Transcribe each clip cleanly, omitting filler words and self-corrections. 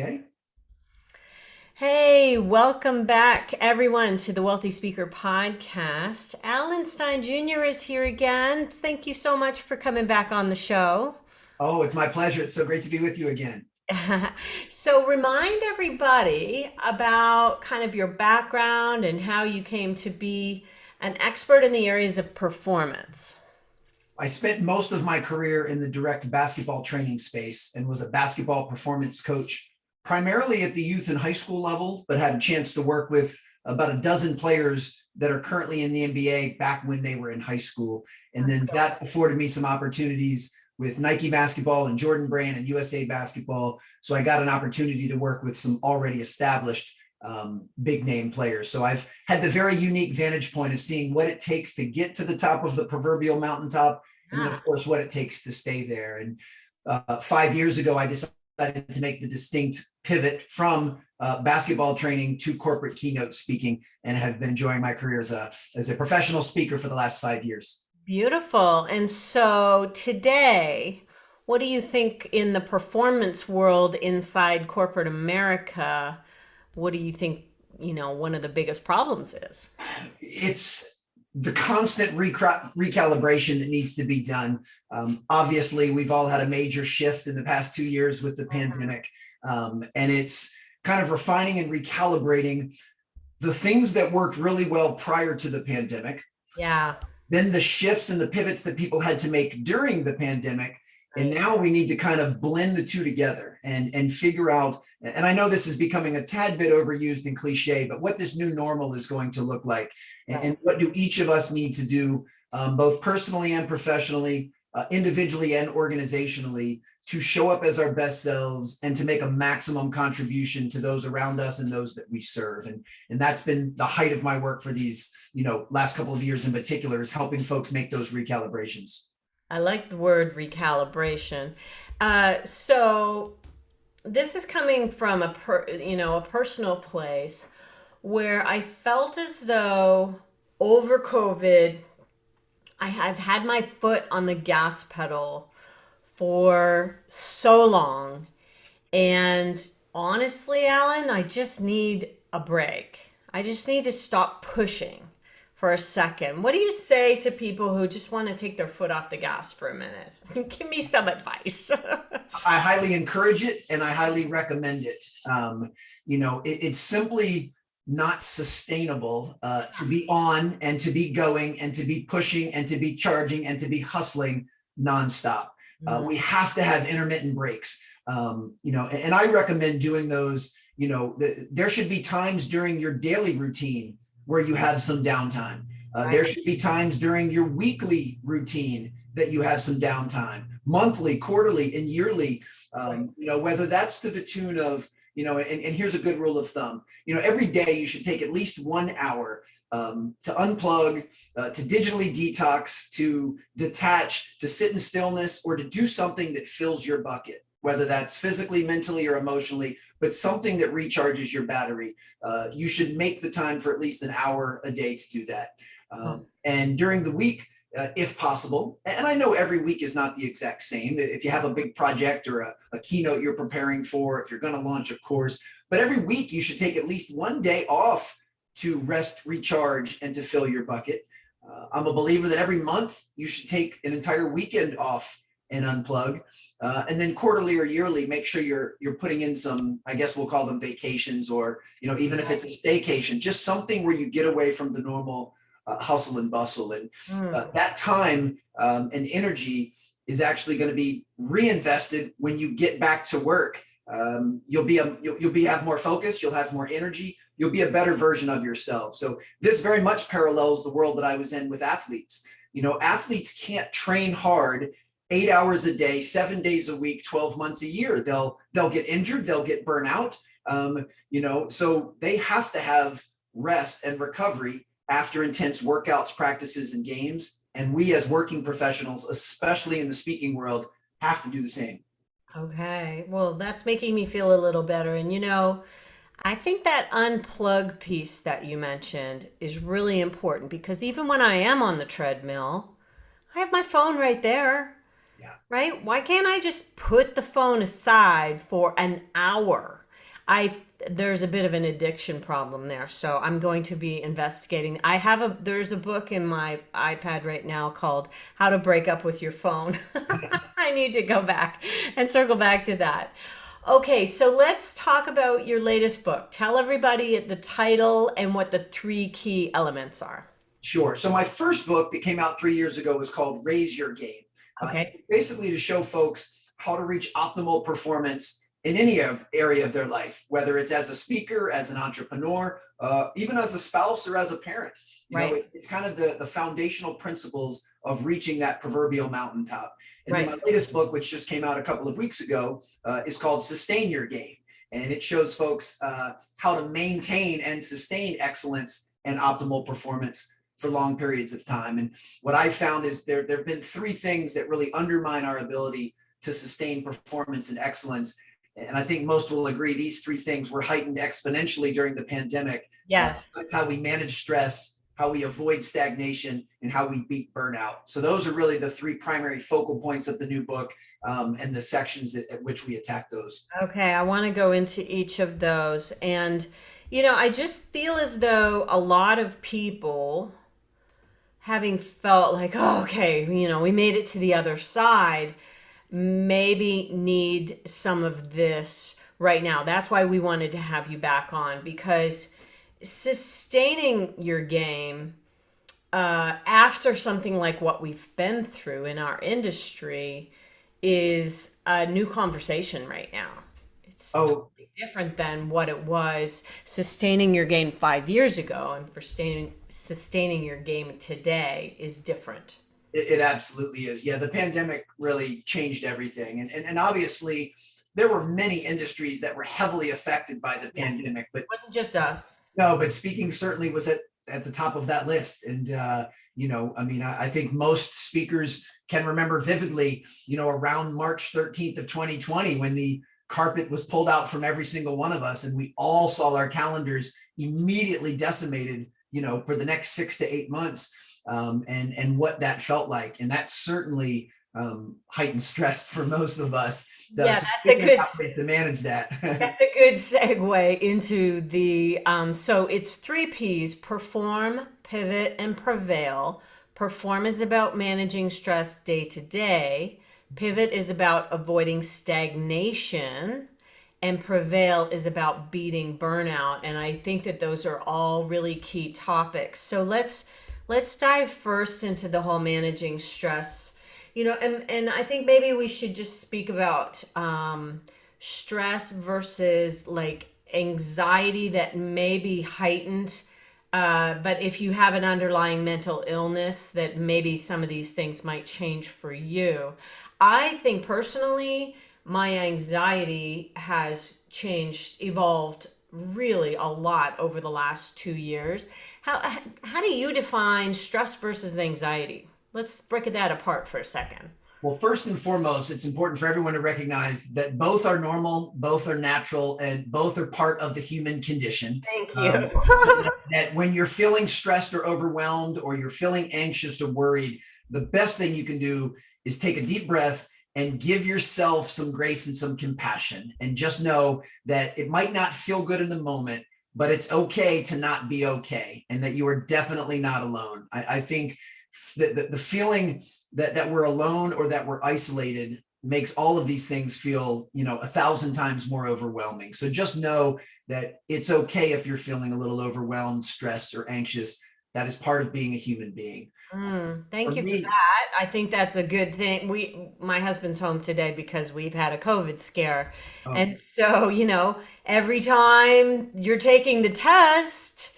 Okay. Hey, welcome back, everyone, to the Wealthy Speaker Podcast. Alan Stein Jr. is here again. Thank you so much for coming back on the show. Oh, it's my pleasure. It's so great to be with you again. So, remind everybody about kind of your background and how you came to be an expert in the areas of performance. I spent most of my career in the direct basketball training space and was a basketball performance coach, primarily at the youth and high school level, but had a chance to work with about a dozen players that are currently in the NBA back when they were in high school. And then that afforded me some opportunities with Nike basketball and Jordan Brand and USA basketball. So I got an opportunity to work with some already established big name players. So I've had the very unique vantage point of seeing what it takes to get to the top of the proverbial mountaintop, and then, of Ah, course, what it takes to stay there. And 5 years ago, I decided to make the distinct pivot from basketball training to corporate keynote speaking, and have been enjoying my career as a professional speaker for the last 5 years. beautiful. And so, today, what do you think in the performance world inside corporate America? What do you think, one of the biggest problems is? It's the constant recalibration that needs to be done. Obviously, we've all had a major shift in the past 2 years with the pandemic, and it's kind of refining and recalibrating the things that worked really well prior to the pandemic, Yeah, then the shifts and the pivots that people had to make during the pandemic. And right. now we need to kind of blend the two together and figure out. And I know this is becoming a tad bit overused and cliche, but what this new normal is going to look like, and Right. what do each of us need to do, both personally and professionally, individually and organizationally, to show up as our best selves and to make a maximum contribution to those around us and those that we serve. And that's been the height of my work for these, last couple of years in particular, is helping folks make those recalibrations. I like the word recalibration. So this is coming from a personal place where I felt as though over COVID, I've had my foot on the gas pedal for so long. And honestly, Alan, I just need a break. I just need to stop pushing for a second. What do you say to people who just want to take their foot off the gas for a minute? Give me some advice. I highly encourage it and I highly recommend it. It's simply not sustainable to be on and to be going and to be pushing and to be charging and to be hustling nonstop. Mm, We have to have intermittent breaks. And I recommend doing those. There should be times during your daily routine where you have some downtime. There right. should be times during your weekly routine that you have some downtime, monthly, quarterly, and yearly. Right. Whether that's to the tune of, and here's a good rule of thumb. Every day you should take at least 1 hour to unplug, to digitally detox, to detach, to sit in stillness, or to do something that fills your bucket, whether that's physically, mentally, or emotionally, but something that recharges your battery. You should make the time for at least an hour a day to do that. Oh, And during the week, if possible, and I know every week is not the exact same. If you have a big project or a keynote you're preparing for, if you're going to launch a course, but every week you should take at least one day off to rest, recharge, and to fill your bucket. I'm a believer that every month you should take an entire weekend off and unplug. And then quarterly or yearly, make sure you're putting in some, I guess we'll call them vacations, or even if it's a staycation, just something where you get away from the normal hustle and bustle. And mm, that time and energy is actually going to be reinvested when you get back to work. You'll have more focus, you'll have more energy, you'll be a better version of yourself. So this very much parallels the world that I was in with athletes. Athletes can't train hard 8 hours a day, 7 days a week, 12 months a year. They'll get injured, they'll get burnout. So they have to have rest and recovery after intense workouts, practices, and games. And we as working professionals, especially in the speaking world, have to do the same. okay. Well, that's making me feel a little better. And I think that unplug piece that you mentioned is really important because even when I am on the treadmill, I have my phone right there, Yeah. right? Why can't I just put the phone aside for an hour? I there's a bit of an addiction problem there, so I'm going to be investigating. There's a book in my iPad right now called How to Break Up with Your Phone. I need to go back and circle back to that. Okay, so let's talk about your latest book. Tell everybody the title and what the three key elements are. Sure. So my first book that came out 3 years ago was called Raise Your Game. Okay. Basically to show folks how to reach optimal performance in any area of their life, whether it's as a speaker, as an entrepreneur, even as a spouse or as a parent. It's kind of the foundational principles of reaching that proverbial mountaintop. And then my latest book, which just came out a couple of weeks ago, is called Sustain Your Game. And it shows folks how to maintain and sustain excellence and optimal performance for long periods of time. And what I found is there have been three things that really undermine our ability to sustain performance and excellence. And I think most will agree these three things were heightened exponentially during the pandemic. Yes. That's how we manage stress, how we avoid stagnation, and how we beat burnout. So those are really the three primary focal points of the new book, and the sections at which we attack those. Okay, I want to go into each of those. And, I just feel as though a lot of people, having felt like, oh, okay, we made it to the other side, maybe need some of this right now. That's why we wanted to have you back on, because sustaining your game after something like what we've been through in our industry is a new conversation right now. It's totally different than what it was sustaining your game 5 years ago, and for sustaining your game today is different. It absolutely is. Yeah, the pandemic really changed everything. And obviously, there were many industries that were heavily affected by the pandemic. But it wasn't just us. No, but speaking certainly was at the top of that list. And, I think most speakers can remember vividly, around March 13th of 2020, when the carpet was pulled out from every single one of us, and we all saw our calendars immediately decimated, for the next 6 to 8 months, and what that felt like. And that certainly heightened stress for most of us. So that's a good way to manage that. That's a good segue into the so it's 3 P's: perform, pivot, and prevail. Perform is about managing stress day to day. Pivot is about avoiding stagnation, and prevail is about beating burnout. And I think that those are all really key topics. So let's dive first into the whole managing stress. And I think maybe we should just speak about stress versus like anxiety that may be heightened. But if you have an underlying mental illness, that maybe some of these things might change for you. I think personally, my anxiety has evolved really a lot over the last 2 years. How do you define stress versus anxiety? Let's break that apart for a second. Well, first and foremost, it's important for everyone to recognize that both are normal, both are natural, and both are part of the human condition. Thank you. That when you're feeling stressed or overwhelmed, or you're feeling anxious or worried, the best thing you can do is take a deep breath and give yourself some grace and some compassion. And just know that it might not feel good in the moment, but it's okay to not be okay, and that you are definitely not alone. I think the feeling that we're alone or that we're isolated makes all of these things feel, 1,000 times more overwhelming. So just know that it's okay if you're feeling a little overwhelmed, stressed, or anxious. That is part of being a human being. Thank you for that. I think that's a good thing. My husband's home today because we've had a COVID scare. And so, every time you're taking the test,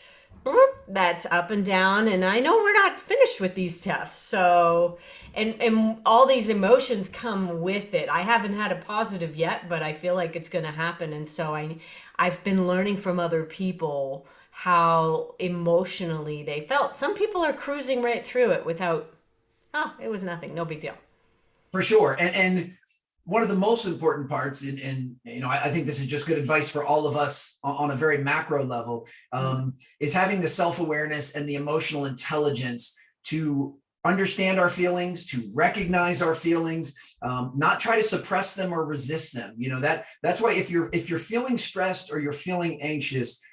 that's up and down. And I know we're not finished with these tests. So, and all these emotions come with it. I haven't had a positive yet, but I feel like it's going to happen. And so I've been learning from other people how emotionally they felt. Some people are cruising right through it without, it was nothing, no big deal. For sure. And one of the most important parts, and I think this is just good advice for all of us on a very macro level, is having the self-awareness and the emotional intelligence to understand our feelings, to recognize our feelings, not try to suppress them or resist them. That's why if you're feeling stressed or you're feeling anxious,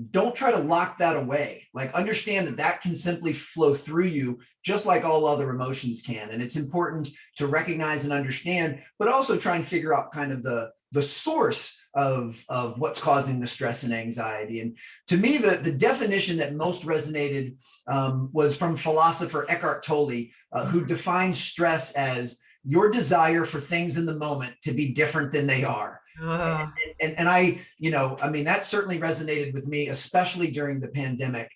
don't try to lock that away. Like, understand that can simply flow through you just like all other emotions can. And it's important to recognize and understand, but also try and figure out kind of the source of what's causing the stress and anxiety. And to me, the definition that most resonated was from philosopher Eckhart Tolle, who defines stress as your desire for things in the moment to be different than they are. Uh, And I mean, that certainly resonated with me, especially during the pandemic.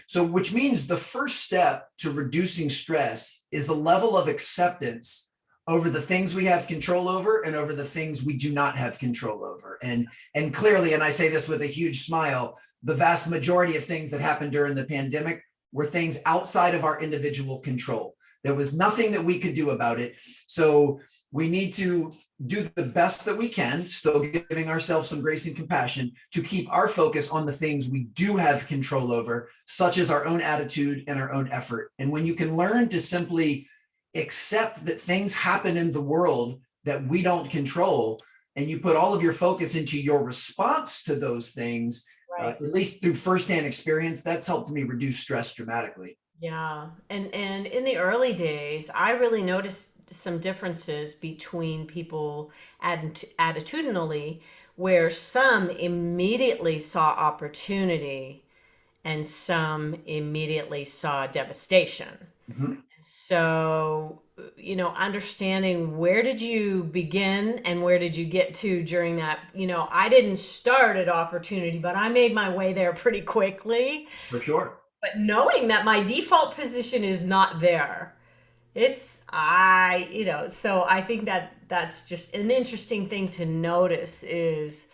So which means the first step to reducing stress is a level of acceptance over the things we have control over and over the things we do not have control over. And clearly, and I say this with a huge smile, the vast majority of things that happened during the pandemic were things outside of our individual control. There was nothing that we could do about it. So we need to do the best that we can, still giving ourselves some grace and compassion, to keep our focus on the things we do have control over, such as our own attitude and our own effort. And when you can learn to simply accept that things happen in the world that we don't control, and you put all of your focus into your response to those things, right. at least through firsthand experience, that's helped me reduce stress dramatically. Yeah. And in the early days, I really noticed some differences between people attitudinally, where some immediately saw opportunity and some immediately saw devastation. Mhm. So, understanding where did you begin and where did you get to during that, I didn't start at opportunity, but I made my way there pretty quickly. For sure. But knowing that my default position is not there, so I think that that's just an interesting thing to notice is,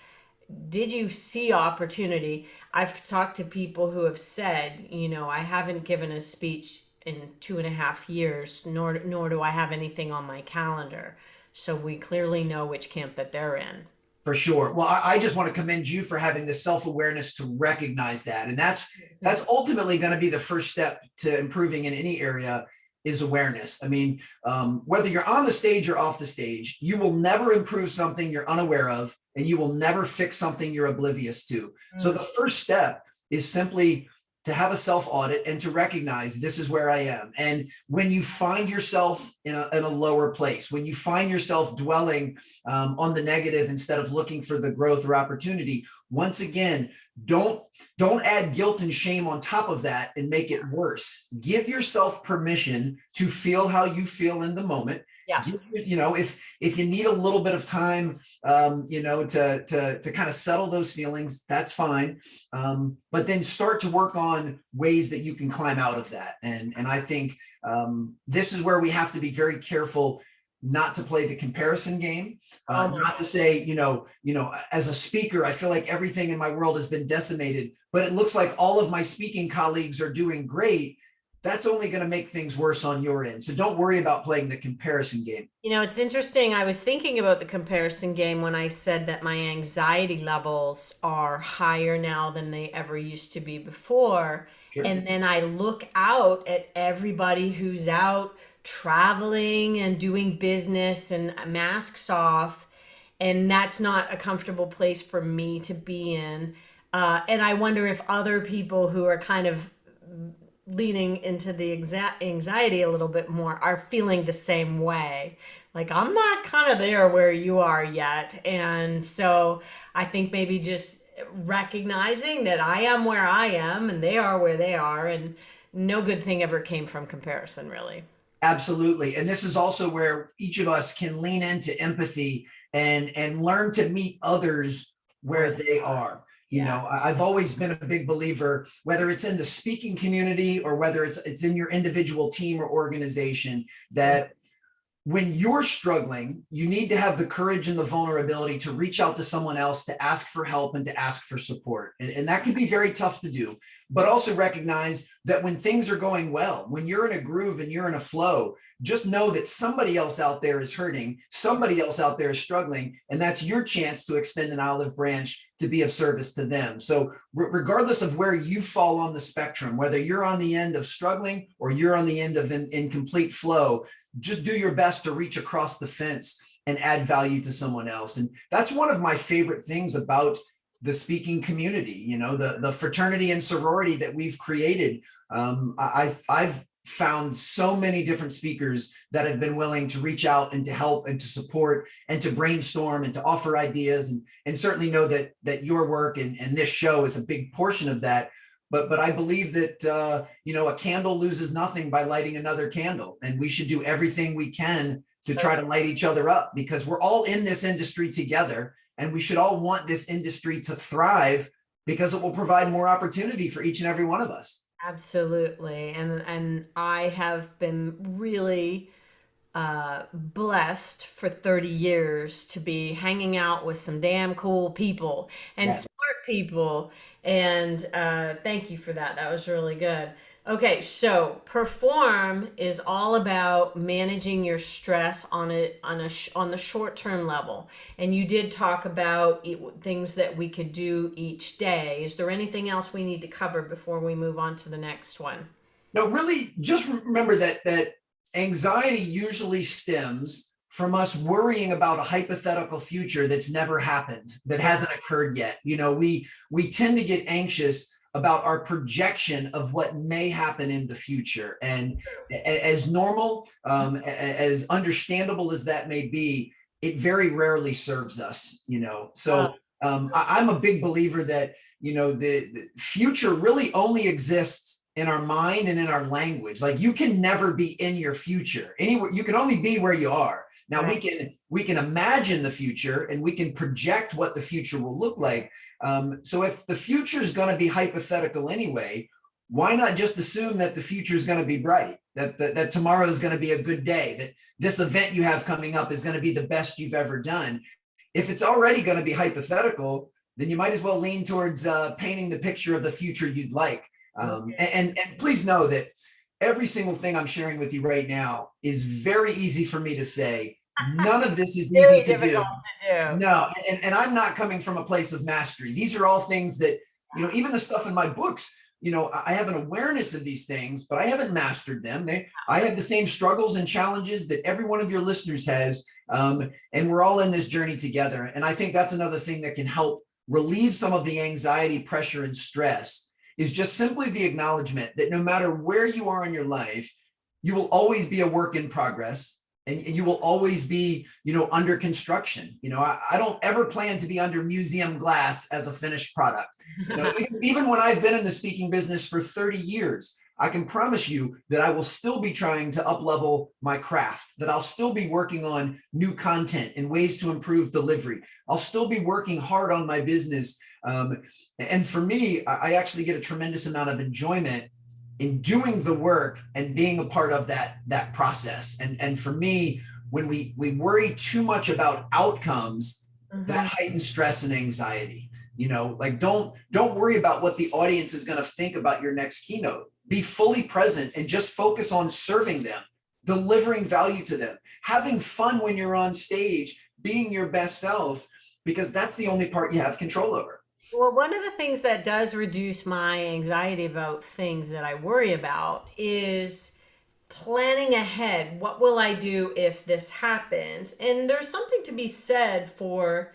did you see opportunity? I've talked to people who have said, I haven't given a speech in 2.5 years, nor do I have anything on my calendar. So we clearly know which camp that they're in. For sure. Well, I just want to commend you for having the self-awareness to recognize that. And that's ultimately going to be the first step to improving in any area, is awareness. I mean, whether you're on the stage or off the stage, you will never improve something you're unaware of, and you will never fix something you're oblivious to. So the first step is simply to have a self-audit and to recognize this is where I am. And when you find yourself in a lower place, when you find yourself dwelling on the negative instead of looking for the growth or opportunity, once again, don't add guilt and shame on top of that and make it worse. Give yourself permission to feel how you feel in the moment. Yeah. If you need a little bit of time, to kind of settle those feelings, that's fine. But then start to work on ways that you can climb out of that. And I think this is where we have to be very careful not to play the comparison game, not to say, as a speaker, I feel like everything in my world has been decimated, but it looks like all of my speaking colleagues are doing great. That's only going to make things worse on your end. So don't worry about playing the comparison game. It's interesting. I was thinking about the comparison game when I said that my anxiety levels are higher now than they ever used to be before. Sure. And then I look out at everybody who's out traveling and doing business and masks off. And that's not a comfortable place for me to be in. And I wonder if other people who are kind of leaning into the anxiety a little bit more are feeling the same way. Like, I'm not kind of there where you are yet. And so I think maybe just recognizing that I am where I am and they are where they are, and no good thing ever came from comparison, really. Absolutely. And this is also where each of us can lean into empathy and learn to meet others where they are. I've always been a big believer, whether it's in the speaking community or whether it's in your individual team or organization, that when you're struggling, you need to have the courage and the vulnerability to reach out to someone else, to ask for help and to ask for support. And that can be very tough to do, but also recognize that when things are going well, when you're in a groove and you're in a flow, just know that somebody else out there is hurting, somebody else out there is struggling, and that's your chance to extend an olive branch to be of service to them. So regardless of where you fall on the spectrum, whether you're on the end of struggling or you're on the end of in complete flow, just do your best to reach across the fence and add value to someone else. And that's one of my favorite things about the speaking community, you know, the fraternity and sorority that we've created. I've found so many different speakers that have been willing to reach out and to help and to support and to brainstorm and to offer ideas, and certainly know that your work and this show is a big portion of that. But I believe that, you know, a candle loses nothing by lighting another candle. And we should do everything we can to try to light each other up, because we're all in this industry together. And we should all want this industry to thrive because it will provide more opportunity for each and every one of us. Absolutely. And I have been really blessed for 30 years to be hanging out with some damn cool people and Yeah. smart people. And thank you for that. That was really good. Okay, so perform is all about managing your stress on on the short term level. And you did talk about things that we could do each day. Is there anything else we need to cover before we move on to the next one? No, really, just remember that anxiety usually stems from us worrying about a hypothetical future that's never happened, that hasn't occurred yet. You know, we tend to get anxious about our projection of what may happen in the future. And as normal, as understandable as that may be, it very rarely serves us, you know. Uh, So I'm a big believer that, you know, the future really only exists in our mind and in our language. Like, you can never be in your future anywhere. You can only be where you are. Now right. we can imagine the future and we can project what the future will look like. So if the future is going to be hypothetical anyway, why not just assume that the future is going to be bright, that tomorrow is going to be a good day, that this event you have coming up is going to be the best you've ever done. If it's already going to be hypothetical, then you might as well lean towards painting the picture of the future you'd like. And please know that every single thing I'm sharing with you right now is very easy for me to say. None of this is easy Very to do. difficult to do. No, and I'm not coming from a place of mastery. These are all things that, you know, even the stuff in my books, you know, I have an awareness of these things, but I haven't mastered them. I have the same struggles and challenges that every one of your listeners has. And we're all in this journey together. And I think that's another thing that can help relieve some of the anxiety, pressure, and stress, is just simply the acknowledgement that no matter where you are in your life, you will always be a work in progress. And you will always be, you know, under construction. You know, I don't ever plan to be under museum glass as a finished product. You know, even when I've been in the speaking business for 30 years, I can promise you that I will still be trying to up-level my craft, that I'll still be working on new content and ways to improve delivery. I'll still be working hard on my business. And for me, I actually get a tremendous amount of enjoyment in doing the work and being a part of that process. And for me, when we worry too much about outcomes, that heightens stress and anxiety. You know, like, don't worry about what the audience is going to think about your next keynote. Be fully present and just focus on serving them, delivering value to them, having fun when you're on stage, being your best self, because that's the only part you have control over. Well, one of the things that does reduce my anxiety about things that I worry about is planning ahead. What will I do if this happens? And there's something to be said for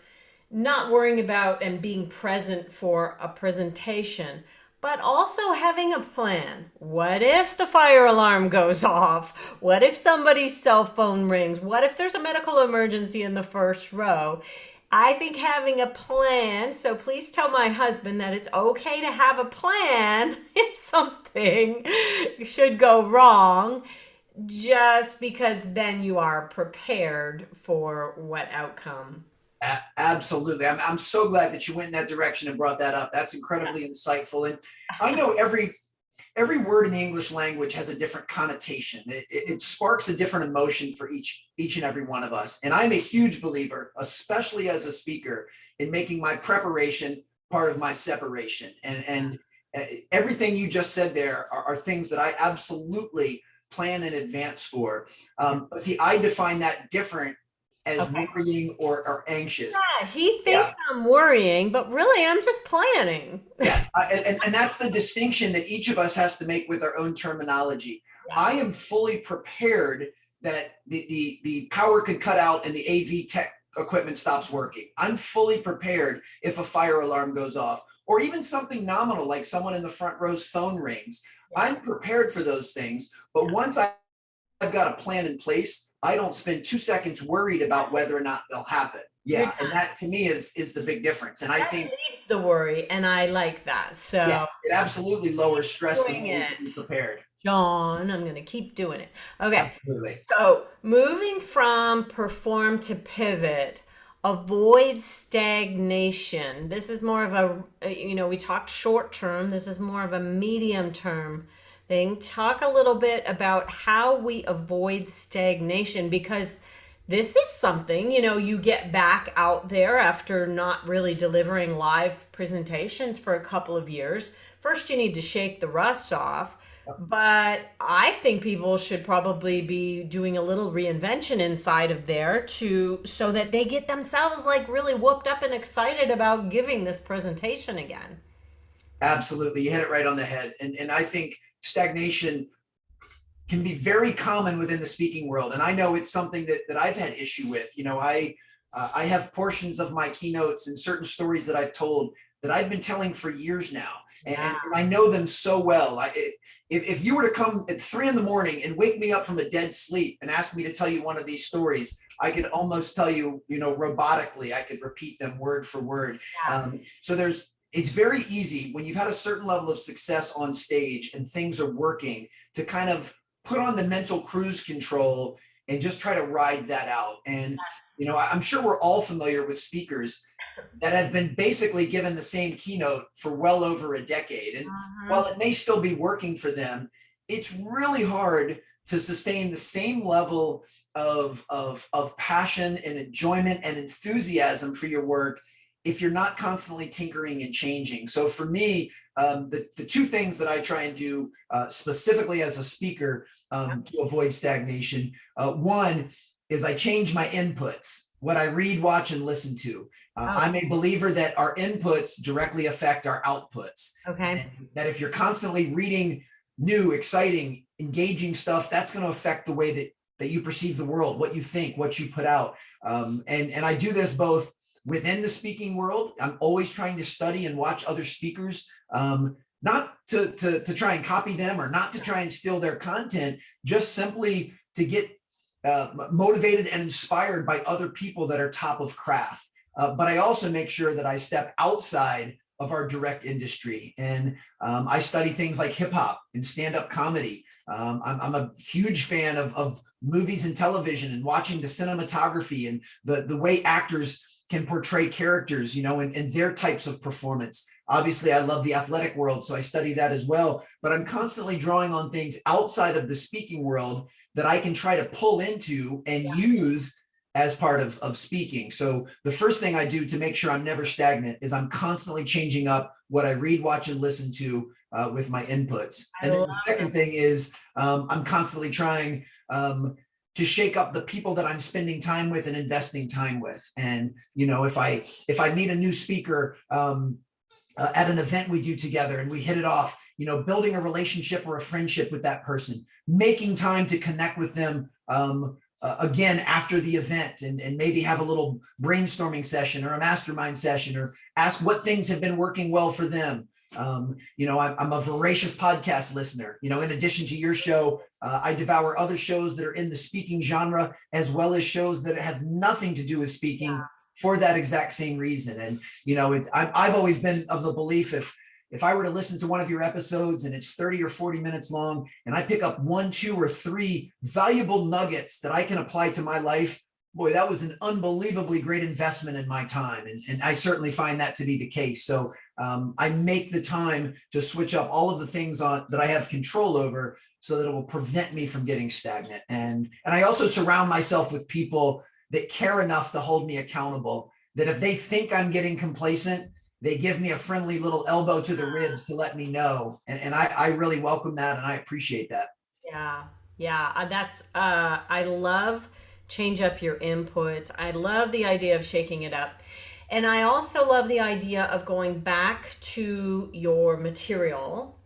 not worrying about and being present for a presentation, but also having a plan. What if the fire alarm goes off? What if somebody's cell phone rings? What if there's a medical emergency in the first row? I think having a plan, so please tell my husband that it's okay to have a plan if something should go wrong, just because then you are prepared for what outcome. Absolutely. I'm so glad that you went in that direction and brought that up. That's incredibly insightful. And I know every word in the English language has a different connotation. It sparks a different emotion for each and every one of us. And I'm a huge believer, especially as a speaker, in making my preparation part of my separation. And everything you just said there are things that I absolutely plan in advance for. But see, I define that different as Okay. worrying or anxious. Yeah, he thinks Yeah. I'm worrying, but really I'm just planning. Yes, and that's the distinction that each of us has to make with our own terminology. Yeah. I am fully prepared that the power could cut out and the AV tech equipment stops working. I'm fully prepared if a fire alarm goes off, or even something nominal like someone in the front row's phone rings. Yeah. I'm prepared for those things, but once I've got a plan in place, I don't spend 2 seconds worried about whether or not they'll happen. You're Yeah, and that to me is the big difference. And I That think, leaves the worry, and I like that. yeah, So it absolutely lowers stress the doing more we can be it, prepared. John, I'm going to keep doing it. Okay. Absolutely. So moving from perform to pivot, avoid stagnation. This is more of we talked short term. This is more of a medium term thing. Talk a little bit about how we avoid stagnation, because this is something, you get back out there after not really delivering live presentations for a couple of years. First, you need to shake the rust off. But I think people should probably be doing a little reinvention inside of there so that they get themselves like really whooped up and excited about giving this presentation again. Absolutely. You hit it right on the head. And I think stagnation can be very common within the speaking world. And I know it's something that I've had issue with. I have portions of my keynotes and certain stories that I've told that I've been telling for years now. And I know them so well. If you were to come at 3 a.m. and wake me up from a dead sleep and ask me to tell you one of these stories, I could almost tell you, robotically, I could repeat them word for word. Yeah. So it's very easy when you've had a certain level of success on stage and things are working to kind of put on the mental cruise control and just try to ride that out. And, I'm sure we're all familiar with speakers that have been basically given the same keynote for well over a decade. And while it may still be working for them, it's really hard to sustain the same level of passion and enjoyment and enthusiasm for your work if you're not constantly tinkering and changing. So for me, the two things that I try and do specifically as a speaker to avoid stagnation, one is I change my inputs, what I read, watch, and listen to. I'm a believer that our inputs directly affect our outputs. Okay. And that if you're constantly reading new, exciting, engaging stuff, that's going to affect the way that you perceive the world, what you think, what you put out. And I do this both within the speaking world. I'm always trying to study and watch other speakers, not to try and copy them or not to try and steal their content, just simply to get motivated and inspired by other people that are top of craft. But I also make sure that I step outside of our direct industry. And I study things like hip hop and stand-up comedy. I'm a huge fan of movies and television and watching the cinematography and the way actors can portray characters, and their types of performance. Obviously, I love the athletic world, so I study that as well. But I'm constantly drawing on things outside of the speaking world that I can try to pull into and use as part of speaking. So the first thing I do to make sure I'm never stagnant is I'm constantly changing up what I read, watch, and listen to with my inputs. And then the second thing is I'm constantly trying to shake up the people that I'm spending time with and investing time with. And, if I meet a new speaker at an event we do together and we hit it off, building a relationship or a friendship with that person, making time to connect with them again after the event and maybe have a little brainstorming session or a mastermind session or ask what things have been working well for them. I'm a voracious podcast listener. In addition to your show, I devour other shows that are in the speaking genre, as well as shows that have nothing to do with speaking for that exact same reason. And, I've always been of the belief if I were to listen to one of your episodes and it's 30 or 40 minutes long, and I pick up 1, 2, or 3 valuable nuggets that I can apply to my life, boy, that was an unbelievably great investment in my time. And I certainly find that to be the case. So I make the time to switch up all of the things that I have control over, so that it will prevent me from getting stagnant. And I also surround myself with people that care enough to hold me accountable, that if they think I'm getting complacent, they give me a friendly little elbow to the ribs to let me know. And I really welcome that, and I appreciate that. Yeah, yeah, I love change up your inputs. I love the idea of shaking it up. And I also love the idea of going back to your material.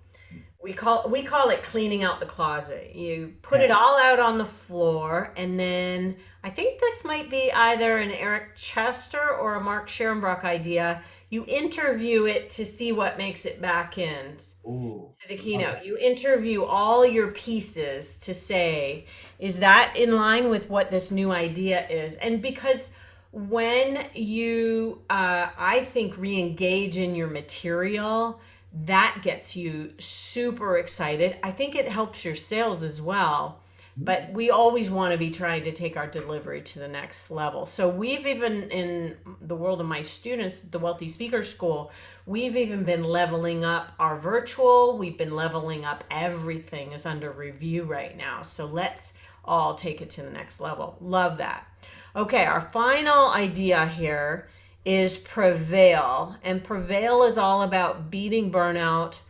We call it cleaning out the closet. You put it Yeah. all out on the floor, and then I think this might be either an Eric Chester or a Mark Scherenbrock idea. You interview it to see what makes it back in Ooh, to the love keynote. it. You interview all your pieces to say, is that in line with what this new idea is? And because when you, I think, re-engage in your material, that gets you super excited. I think it helps your sales as well. But we always want to be trying to take our delivery to the next level. So we've even, in the world of my students, the Wealthy Speaker School, we've even been leveling up our virtual. We've been leveling up everything is under review right now. So let's all take it to the next level. Love that. Okay, our final idea here is prevail. And prevail is all about beating burnout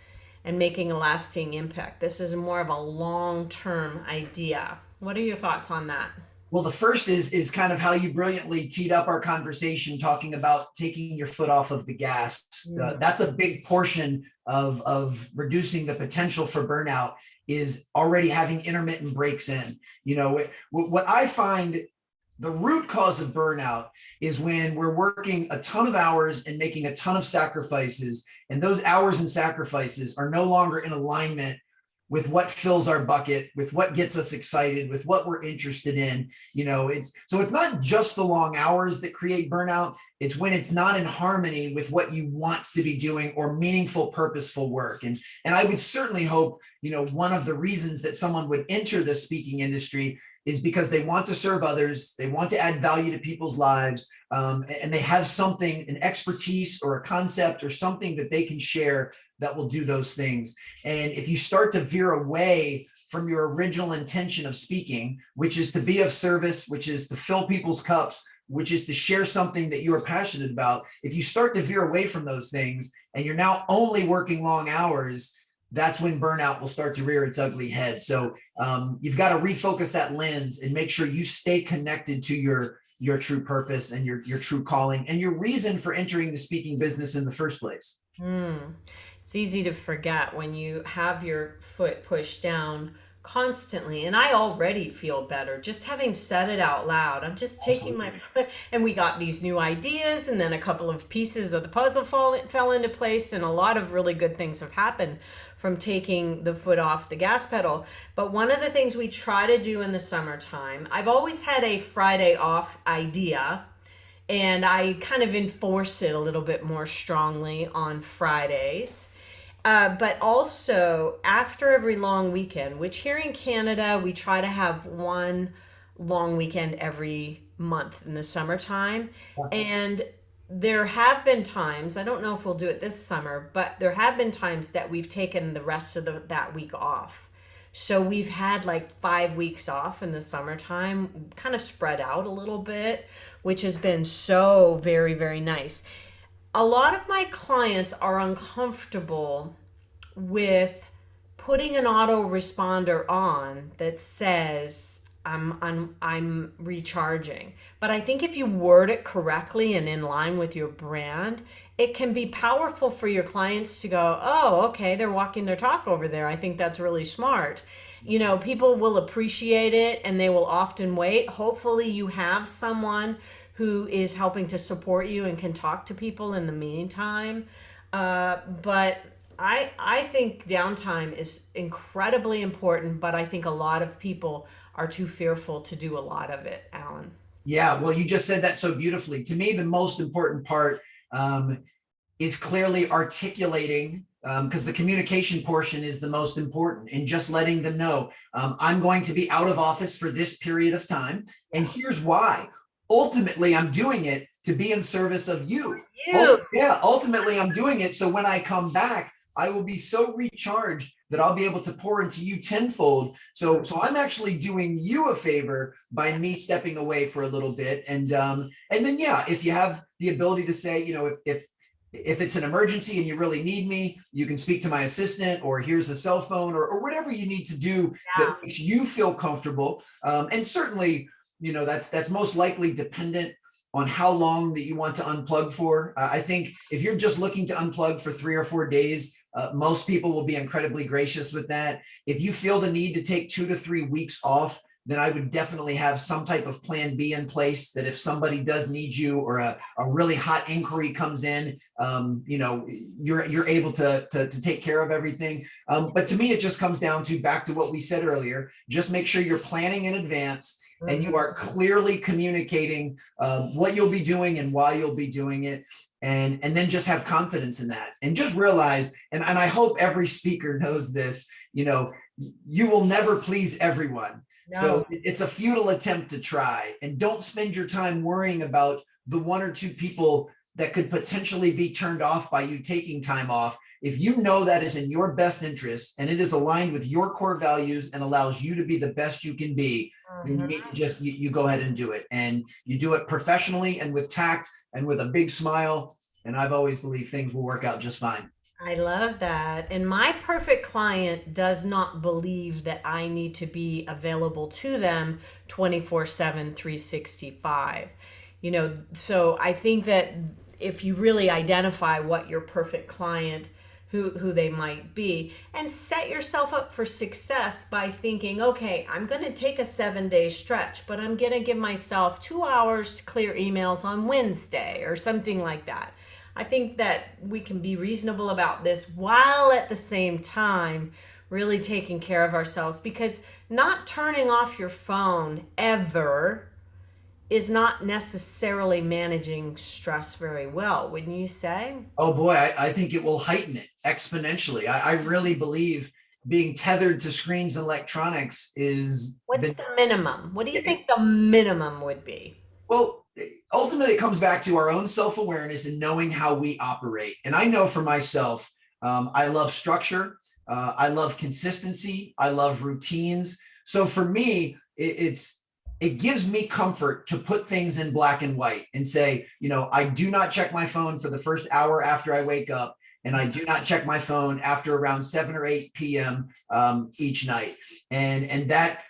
and making a lasting impact. This is more of a long-term idea. What are your thoughts on that? Well, the first is kind of how you brilliantly teed up our conversation, talking about taking your foot off of the gas. Mm. That's a big portion of reducing the potential for burnout, is already having intermittent breaks in. What I find the root cause of burnout is when we're working a ton of hours and making a ton of sacrifices, and those hours and sacrifices are no longer in alignment with what fills our bucket, with what gets us excited, with what we're interested in. It's not just the long hours that create burnout. It's when it's not in harmony with what you want to be doing, or meaningful, purposeful work. And I would certainly hope, one of the reasons that someone would enter the speaking industry is because they want to serve others, they want to add value to people's lives, and they have something, an expertise or a concept or something that they can share that will do those things. And if you start to veer away from your original intention of speaking, which is to be of service, which is to fill people's cups, which is to share something that you are passionate about, if you start to veer away from those things and you're now only working long hours, that's when burnout will start to rear its ugly head. So you've got to refocus that lens and make sure you stay connected to your true purpose and your true calling and your reason for entering the speaking business in the first place. Hmm. It's easy to forget when you have your foot pushed down constantly. And I already feel better just having said it out loud. I'm just taking my foot, and we got these new ideas, and then a couple of pieces of the puzzle fell into place, and a lot of really good things have happened from taking the foot off the gas pedal. But one of the things we try to do in the summertime, I've always had a Friday off idea, and I kind of enforce it a little bit more strongly on Fridays. But also after every long weekend, which here in Canada, we try to have one long weekend every month in the summertime. And there have been times, I don't know if we'll do it this summer, but there have been times that we've taken the rest of that week off. So we've had like 5 weeks off in the summertime, kind of spread out a little bit, which has been so very, very nice. A lot of my clients are uncomfortable with putting an autoresponder on that says I'm recharging. But I think if you word it correctly and in line with your brand, it can be powerful for your clients to go, oh, okay, they're walking their talk over there. I think that's really smart. People will appreciate it, and they will often wait. Hopefully you have someone who is helping to support you and can talk to people in the meantime. But I think downtime is incredibly important, but I think a lot of people are too fearful to do a lot of it, Alan. Yeah, well, you just said that so beautifully. To me, the most important part is clearly articulating, because the communication portion is the most important, and just letting them know, I'm going to be out of office for this period of time, and here's why. Ultimately, I'm doing it to be in service of you. You. Yeah, ultimately I'm doing it so when I come back, I will be so recharged that I'll be able to pour into you tenfold. So I'm actually doing you a favor by me stepping away for a little bit. And then yeah, if you have the ability to say, if it's an emergency and you really need me, you can speak to my assistant, or here's a cell phone, or whatever you need to do Yeah. that makes you feel comfortable. And certainly, that's most likely dependent on how long that you want to unplug for. I think if you're just looking to unplug for 3 or 4 days, most people will be incredibly gracious with that. If you feel the need to take 2 to 3 weeks off, then I would definitely have some type of plan B in place, that if somebody does need you, or a really hot inquiry comes in, you're able to take care of everything. But to me, it just comes down to, back to what we said earlier, just make sure you're planning in advance and you are clearly communicating what you'll be doing and why you'll be doing it. And then just have confidence in that, and just realize, and I hope every speaker knows this, you will never please everyone. No. So it's a futile attempt to try, and don't spend your time worrying about the 1 or 2 people that could potentially be turned off by you taking time off. If you know that is in your best interest and it is aligned with your core values and allows you to be the best you can be, then you go ahead and do it. And you do it professionally and with tact and with a big smile. And I've always believed things will work out just fine. I love that. And my perfect client does not believe that I need to be available to them 24/7, 365. So I think that if you really identify what your perfect client, who they might be, and set yourself up for success by thinking, okay, I'm going to take a 7-day stretch, but I'm going to give myself 2 hours to clear emails on Wednesday or something like that. I think that we can be reasonable about this while at the same time really taking care of ourselves, because not turning off your phone ever is not necessarily managing stress very well, wouldn't you say? Oh boy, I think it will heighten it exponentially. I really believe being tethered to screens and electronics is What's the minimum? What do you think the minimum would be? well, ultimately it comes back to our own self-awareness and knowing how we operate. And I know for myself, I love structure. I love consistency. I love routines. So for me, it gives me comfort to put things in black and white and say, I do not check my phone for the first hour after I wake up. And I do not check my phone after around 7 or 8 p.m. Each night. And that,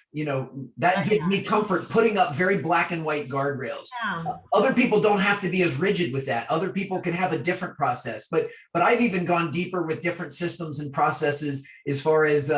that gives me comfort, putting up very black and white guardrails. Other people don't have to be as rigid with that. Other people can have a different process, but I've even gone deeper with different systems and processes, as far as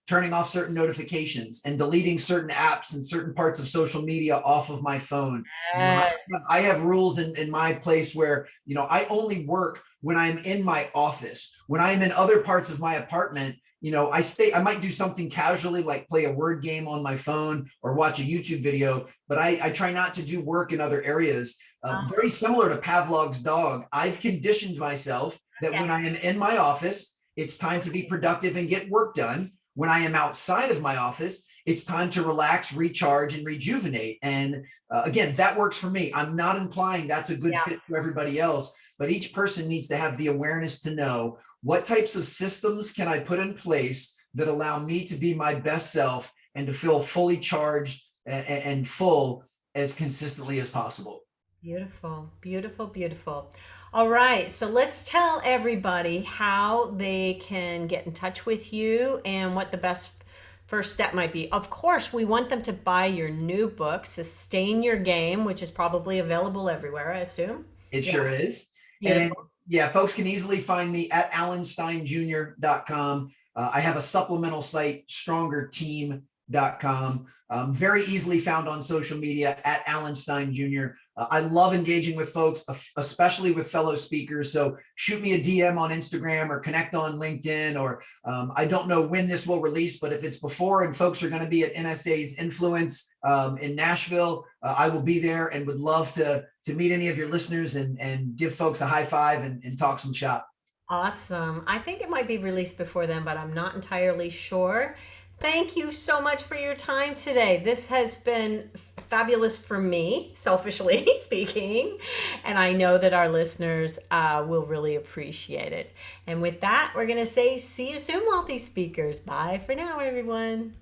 turning off certain notifications and deleting certain apps and certain parts of social media off of my phone. Yes. I have rules in my place where, I only work when I'm in my office. When I'm in other parts of my apartment, I might do something casually, like play a word game on my phone or watch a YouTube video, but I try not to do work in other areas. Very similar to Pavlov's dog, I've conditioned myself that when I am in my office, it's time to be productive and get work done. When I am outside of my office, it's time to relax, recharge, and rejuvenate. And again, that works for me. I'm not implying that's a good fit for everybody else, but each person needs to have the awareness to know, what types of systems can I put in place that allow me to be my best self and to feel fully charged and full as consistently as possible. Beautiful, beautiful, beautiful. All right, so let's tell everybody how they can get in touch with you and what the best first step might be. Of course, we want them to buy your new book, Sustain Your Game, which is probably available everywhere, I assume. It sure is. And yeah, folks can easily find me at alansteinjr.com. I have a supplemental site, strongerteam.com. Very easily found on social media at Alan Stein Jr. I love engaging with folks, especially with fellow speakers. So shoot me a DM on Instagram or connect on LinkedIn, or I don't know when this will release, but if it's before and folks are going to be at NSA's Influence in Nashville, I will be there and would love to meet any of your listeners and give folks a high five and talk some shop. Awesome. I think it might be released before then, but I'm not entirely sure. Thank you so much for your time today. This has been fabulous for me, selfishly speaking, and I know that our listeners will really appreciate it. And with that, we're going to say see you soon, Wealthy Speakers. Bye for now, everyone.